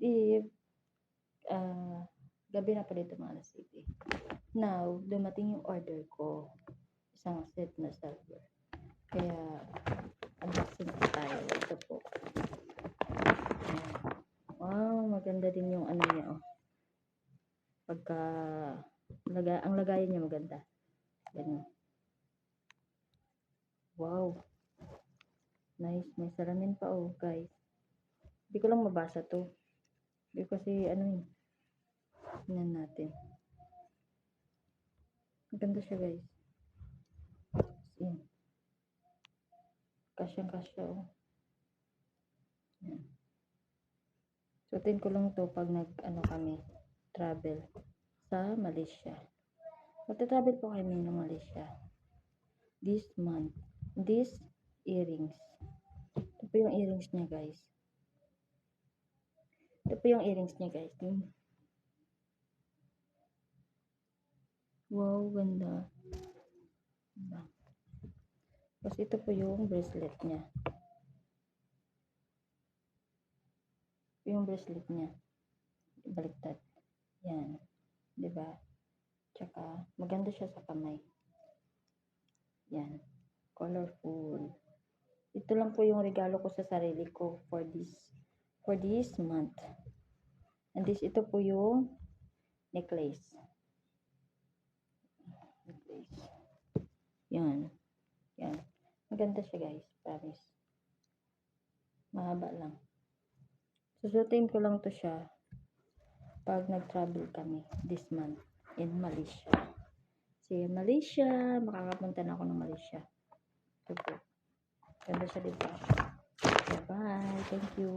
Eve, gabi na pa dito mga alas 7. Now, dumating yung order ko. Isang set na server. Kaya, unboxing po tayo. Ito po. Wow, maganda din yung ano niya, oh. Pagka, ang lagayan niya maganda. Ganun. Wow. Nice. May salamin pa, oh, guys. Hindi ko lang mabasa to. Hindi kasi, tingnan natin. Maganda siya, guys. Yan. Kasyang-kasya, oh. Yan. Suotin ko lang to pag kami, travel sa Malaysia. Magta-travel po kami ng Malaysia this month. These earrings. Ito po yung earrings niya, guys. Ito po yung earrings niya, guys. Wow, ganda. Tapos ito po yung bracelet niya. Yung bracelet niya. Baliktad. Yan. Diba? Tsaka, maganda siya sa kamay. Yan. Colorful. Ito lang po yung regalo ko sa sarili ko for this month. And ito po yung necklace. Yan. Yan. Maganda siya, guys. Promise. Mahaba lang. Susutin ko lang to siya pag nag-travel kami this month in Malaysia. Kasi Malaysia, makakapunta na ako ng Malaysia. Ito po. Ganda siya, diba? Bye. Thank you.